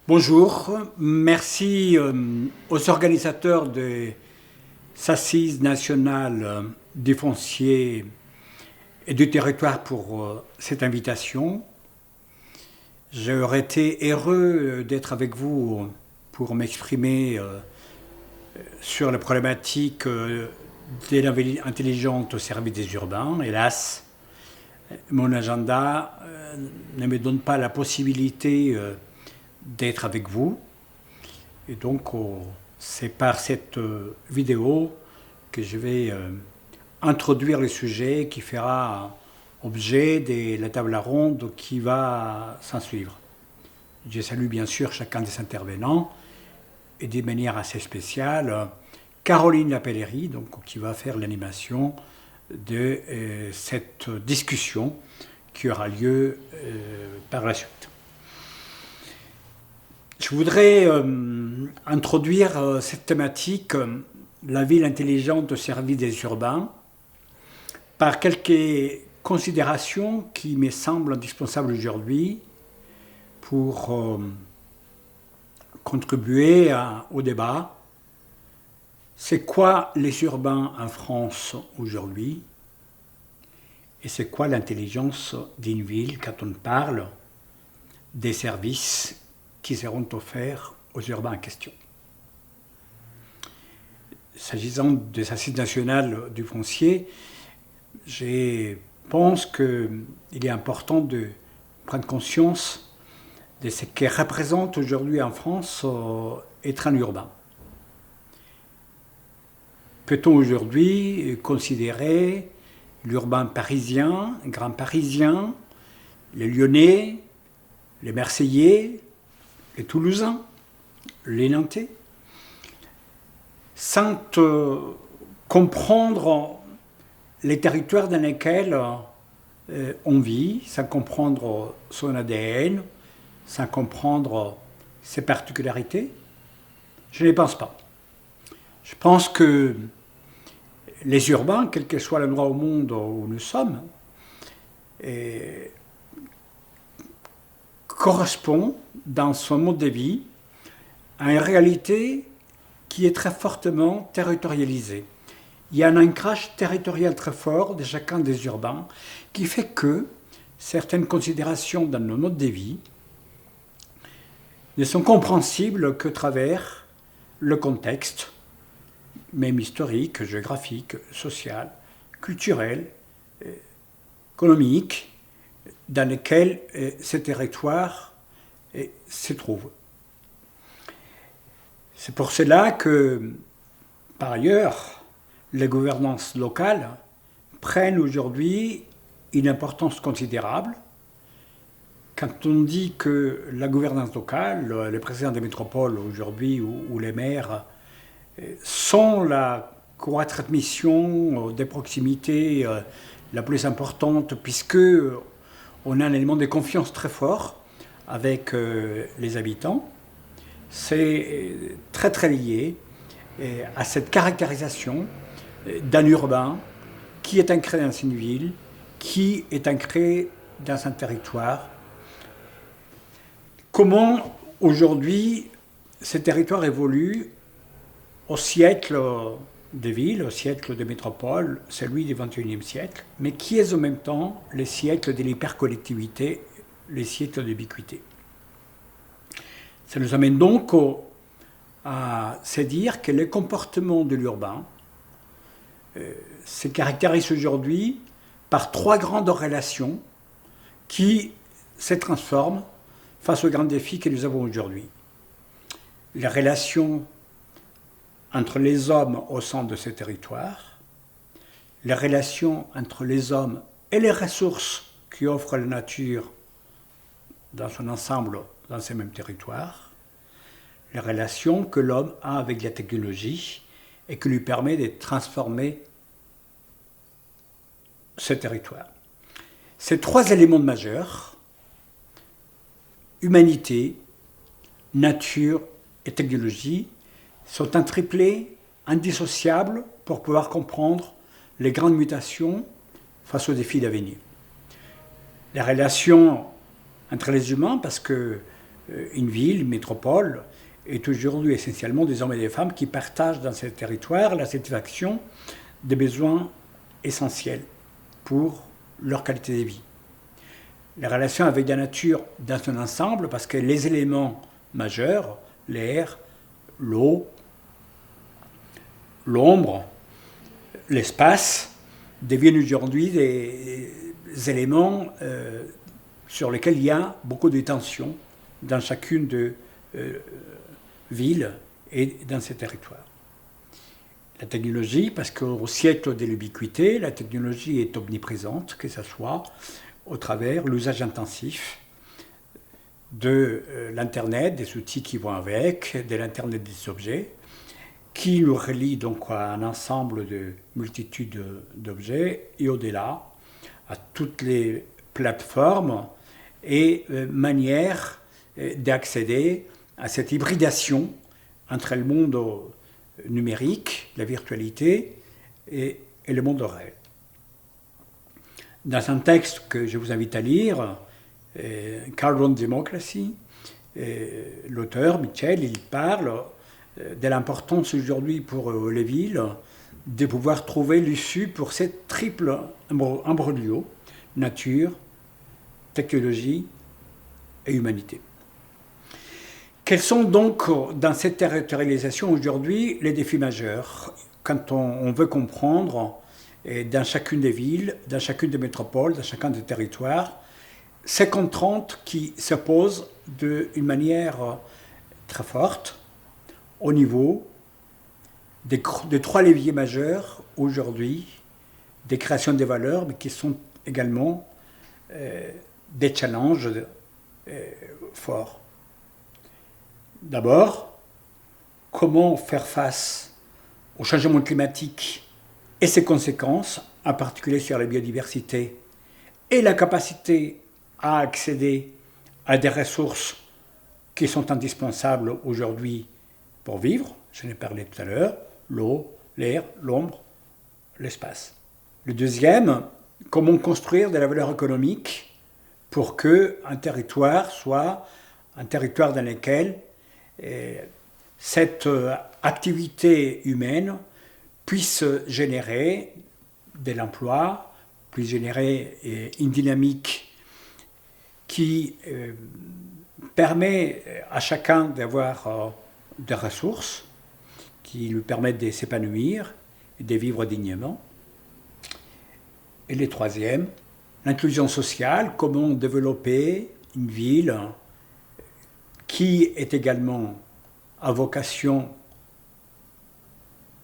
Bonjour, merci aux organisateurs des Assises nationales du foncier et du territoire pour cette invitation. J'aurais été heureux d'être avec vous pour m'exprimer sur la problématique de la ville intelligente au service des urbains. Hélas, mon agenda ne me donne pas la possibilité d'être avec vous. Et donc, c'est par cette vidéo que je vais introduire le sujet qui fera objet de la table ronde qui va s'en suivre. Je salue bien sûr chacun des intervenants et de manière assez spéciale Caroline Lapellerie, donc, qui va faire l'animation de cette discussion qui aura lieu par la suite. Je voudrais introduire cette thématique, la ville intelligente au service des urbains, par quelques considérations qui me semblent indispensables aujourd'hui pour contribuer au débat. C'est quoi les urbains en France aujourd'hui? Et c'est quoi l'intelligence d'une ville quand on parle des services qui seront offerts aux urbains en question? S'agissant des assises nationales du foncier, je pense qu'il est important de prendre conscience de ce que représente aujourd'hui en France être un urbain. Peut-on aujourd'hui considérer l'urbain parisien, grand parisien, les Lyonnais, les Marseillais, les Toulousains, les Nantais, sans comprendre les territoires dans lesquels on vit, sans comprendre son ADN, sans comprendre ses particularités? Je ne pense pas. Je pense que les urbains, quel que soit l'endroit au monde où nous sommes, correspond dans son mode de vie à une réalité qui est très fortement territorialisée. Il y a un ancrage territorial très fort de chacun des urbains qui fait que certaines considérations dans nos modes de vie ne sont compréhensibles qu'à travers le contexte, même historique, géographique, social, culturel, économique, dans lequel ces territoires se trouvent. C'est pour cela que, par ailleurs, les gouvernances locales prennent aujourd'hui une importance considérable. Quand on dit que la gouvernance locale, les présidents des métropoles aujourd'hui ou les maires sont la retransmission des proximités la plus importante, puisque on a un élément de confiance très fort avec les habitants. C'est très très lié à cette caractérisation d'un urbain qui est ancré dans une ville, qui est ancré dans un territoire. Comment aujourd'hui ces territoires évoluent au siècle des villes, au siècle des métropoles, celui du XXIe siècle, mais qui est en même temps le siècle de l'hypercollectivité, le siècle de l'ubiquité. Ça nous amène donc à se dire que le comportement de l'urbain se caractérise aujourd'hui par trois grandes relations qui se transforment face aux grands défis que nous avons aujourd'hui. Les relations entre les hommes au sein de ces territoires, les relations entre les hommes et les ressources qui offrent la nature dans son ensemble dans ces mêmes territoires, les relations que l'homme a avec la technologie et qui lui permet de transformer ce territoire. Ces trois éléments majeurs, humanité, nature et technologie, sont un triplé indissociable pour pouvoir comprendre les grandes mutations face aux défis d'avenir. Les relations entre les humains, parce que une ville, une métropole, est aujourd'hui essentiellement des hommes et des femmes qui partagent dans ces territoires la satisfaction des besoins essentiels pour leur qualité de vie. La relation avec la nature dans son ensemble, parce que les éléments majeurs, l'air, l'eau, l'ombre, l'espace, deviennent aujourd'hui des éléments sur lesquels il y a beaucoup de tensions dans chacune des villes et dans ces territoires. La technologie, parce qu'au siècle de l'ubiquité, la technologie est omniprésente, que ce soit au travers l'usage intensif de l'Internet, des outils qui vont avec, de l'Internet des objets, qui nous relie donc à un ensemble de multitudes d'objets et au-delà à toutes les plateformes et manières d'accéder à cette hybridation entre le monde numérique, la virtualité et le monde réel. Dans un texte que je vous invite à lire, Carbon Democracy, l'auteur, Michel, il parle de l'importance aujourd'hui pour les villes de pouvoir trouver l'issue pour cette triple imbroglio, nature, technologie et humanité. Quels sont donc, dans cette territorialisation aujourd'hui, les défis majeurs quand on veut comprendre dans chacune des villes, dans chacune des métropoles, dans chacun des territoires, ces contraintes qui se posent d'une manière très forte au niveau des trois leviers majeurs aujourd'hui, des créations de valeurs, mais qui sont également des challenges forts. D'abord, comment faire face au changement climatique et ses conséquences, en particulier sur la biodiversité, et la capacité à accéder à des ressources qui sont indispensables aujourd'hui pour vivre, je l'ai parlé tout à l'heure, l'eau, l'air, l'ombre, l'espace. Le deuxième, comment construire de la valeur économique pour qu'un territoire soit un territoire dans lequel cette activité humaine puisse générer de l'emploi, puisse générer une dynamique qui permet à chacun d'avoir des ressources, qui lui permettent de s'épanouir et de vivre dignement. Et le troisième, l'inclusion sociale, comment développer une ville qui est également à vocation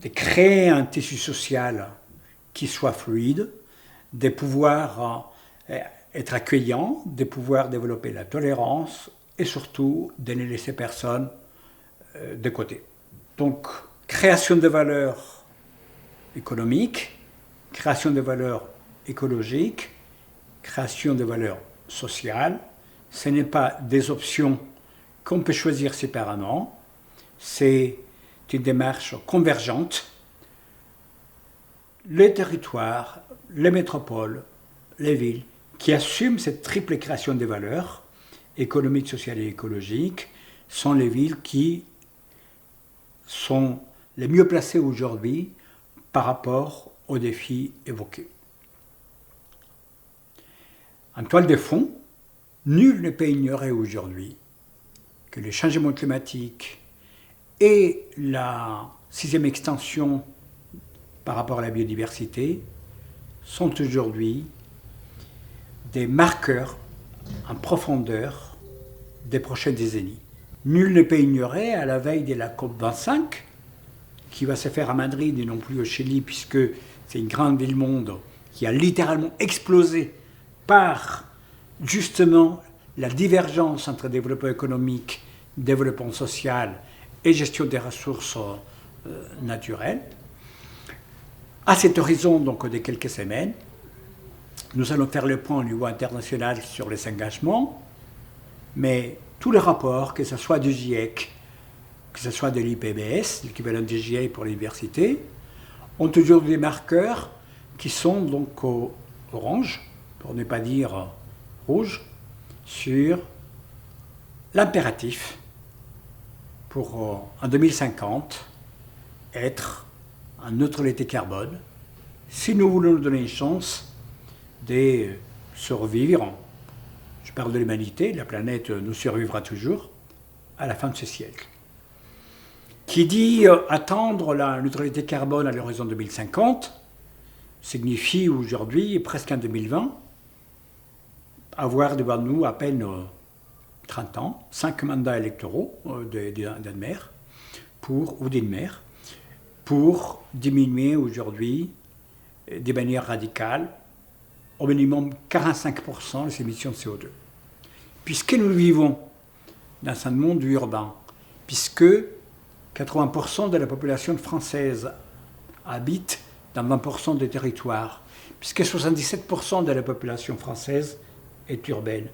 de créer un tissu social qui soit fluide, de pouvoir être accueillant, de pouvoir développer la tolérance et surtout de ne laisser personne de côté. Donc, création de valeurs économiques, création de valeurs écologiques, création de valeurs sociales, ce n'est pas des options qu'on peut choisir séparément, c'est une démarche convergente. Les territoires, les métropoles, les villes, qui assument cette triple création des valeurs, économiques, sociales et écologiques, sont les villes qui sont les mieux placées aujourd'hui par rapport aux défis évoqués. En toile de fond, nul ne peut ignorer aujourd'hui que le changement climatique et la sixième extension par rapport à la biodiversité sont aujourd'hui des marqueurs en profondeur des prochaines décennies. Nul ne peut ignorer, à la veille de la COP25, qui va se faire à Madrid et non plus au Chili, puisque c'est une grande ville monde qui a littéralement explosé par justement la divergence entre développement économique, développement social et gestion des ressources naturelles. À cet horizon donc, de quelques semaines, nous allons faire le point au niveau international sur les engagements, mais tous les rapports, que ce soit du GIEC, que ce soit de l'IPBES, l'équivalent du GIEC pour l'université, ont toujours des marqueurs qui sont donc orange, pour ne pas dire rouge, sur l'impératif pour, en 2050, être en neutralité carbone, si nous voulons nous donner une chance de survivre. Je parle de l'humanité, la planète nous survivra toujours à la fin de ce siècle. Qui dit attendre la neutralité carbone à l'horizon 2050 signifie aujourd'hui, presque en 2020, avoir devant nous à peine 30 ans, 5 mandats électoraux d'un maire ou d'une maire pour diminuer aujourd'hui de manière radicale au minimum 45% les émissions de CO2. Puisque nous vivons dans un monde urbain, puisque 80% de la population française habite dans 20% des territoires, puisque 77% de la population française est urbaine,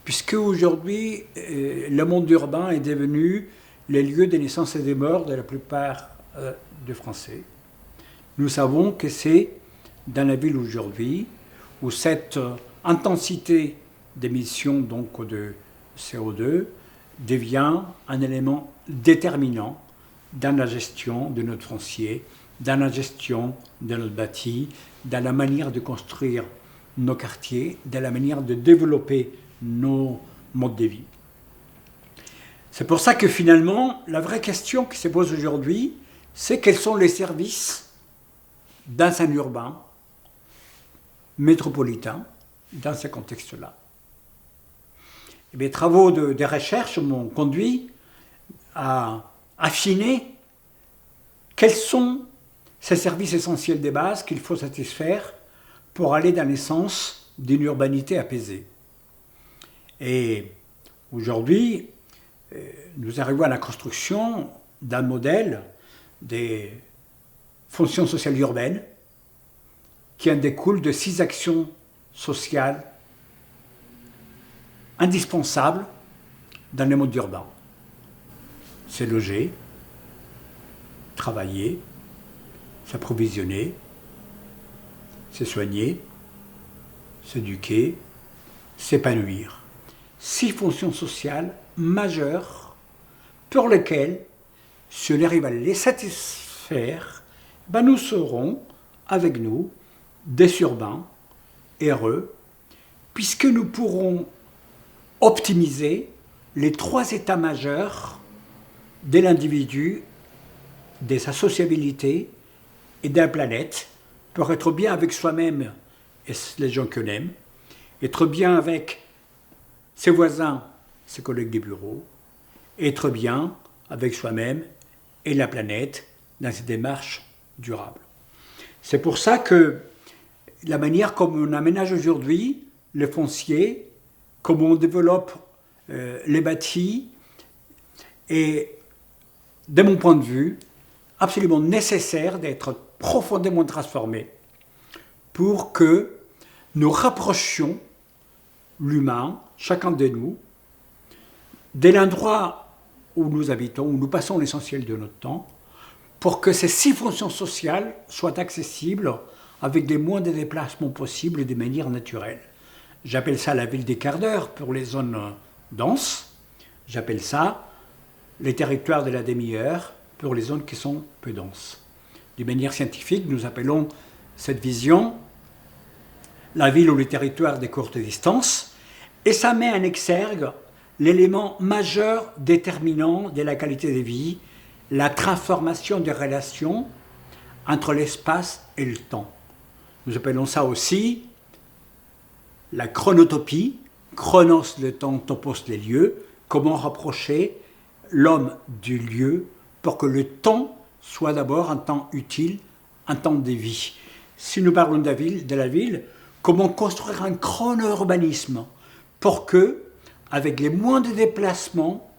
puisque aujourd'hui le monde urbain est devenu le lieu des naissances et des morts de la plupart des Français. Nous savons que c'est dans la ville aujourd'hui où cette intensité d'émissions donc de CO2 devient un élément déterminant dans la gestion de notre foncier, dans la gestion de notre bâti, dans la manière de construire nos quartiers, dans la manière de développer nos modes de vie. C'est pour ça que finalement, la vraie question qui se pose aujourd'hui, c'est quels sont les services dans un urbain métropolitain dans ce contexte-là. Et mes travaux de recherche m'ont conduit à affiner quels sont ces services essentiels de base qu'il faut satisfaire pour aller dans le sens d'une urbanité apaisée. Et aujourd'hui, nous arrivons à la construction d'un modèle des fonctions sociales urbaines qui en découle de 6 actions sociales indispensables dans le monde urbain. C'est loger, travailler, s'approvisionner, se soigner, s'éduquer, s'épanouir. 6 fonctions sociales majeures pour lesquelles, si on arrive à les satisfaire, nous serons avec nous des urbains heureux, puisque nous pourrons optimiser les 3 états majeurs de l'individu, de sa sociabilité et de la planète, pour être bien avec soi-même et les gens que l'on aime, être bien avec ses voisins, ses collègues des bureaux, être bien avec soi-même et la planète dans cette démarche durable. C'est pour ça que la manière comme on aménage aujourd'hui le foncier, comme on développe les bâtis, est, de mon point de vue, absolument nécessaire d'être profondément transformé pour que nous rapprochions l'humain, chacun de nous, de l'endroit où nous habitons, où nous passons l'essentiel de notre temps, pour que ces 6 fonctions sociales soient accessibles avec les moins de déplacements possibles et de manière naturelle. J'appelle ça la ville des quarts d'heure pour les zones denses. J'appelle ça les territoires de la demi-heure pour les zones qui sont peu denses. D'une manière scientifique, nous appelons cette vision la ville ou les territoires de courte distance, et ça met en exergue l'élément majeur déterminant de la qualité de vie, la transformation des relations entre l'espace et le temps. Nous appelons ça aussi la chronotopie, chronos le temps, topos les lieux, comment rapprocher l'homme du lieu pour que le temps soit d'abord un temps utile, un temps de vie. Si nous parlons de la ville, comment construire un chrono-urbanisme pour que, avec les moins de déplacements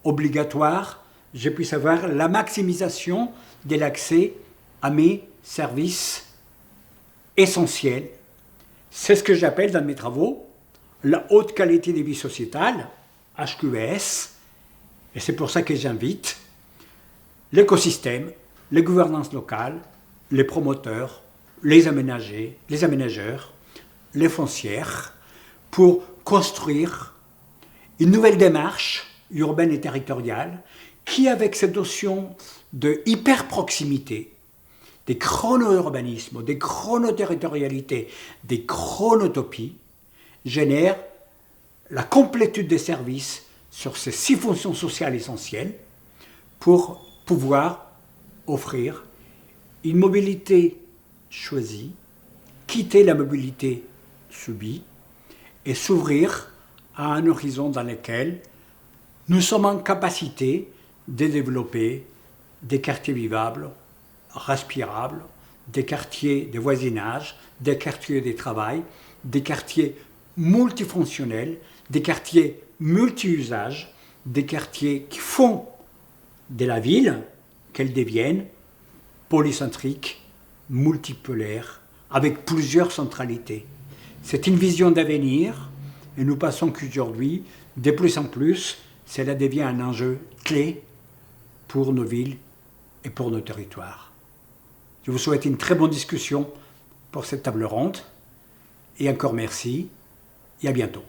obligatoires, je puisse avoir la maximisation de l'accès à mes services essentiels. C'est ce que j'appelle dans mes travaux la haute qualité de vie sociétale, HQS, et c'est pour ça que j'invite l'écosystème, les gouvernances locales, les promoteurs, les aménageurs, les foncières, pour construire une nouvelle démarche urbaine et territoriale, qui, avec cette notion de hyper-proximité, des chrono-urbanismes, des chrono-territorialités, des chronotopies, génère la complétude des services sur ces 6 fonctions sociales essentielles pour pouvoir offrir une mobilité choisie, quitter la mobilité subie et s'ouvrir à un horizon dans lequel nous sommes en capacité de développer des quartiers vivables, respirables, des quartiers de voisinage, des quartiers de travail, des quartiers multifonctionnels, des quartiers multi-usages, des quartiers qui font de la ville qu'elle devienne polycentrique, multipolaire, avec plusieurs centralités. C'est une vision d'avenir et nous pensons qu'aujourd'hui, de plus en plus, cela devient un enjeu clé pour nos villes et pour nos territoires. Je vous souhaite une très bonne discussion pour cette table ronde et encore merci et à bientôt.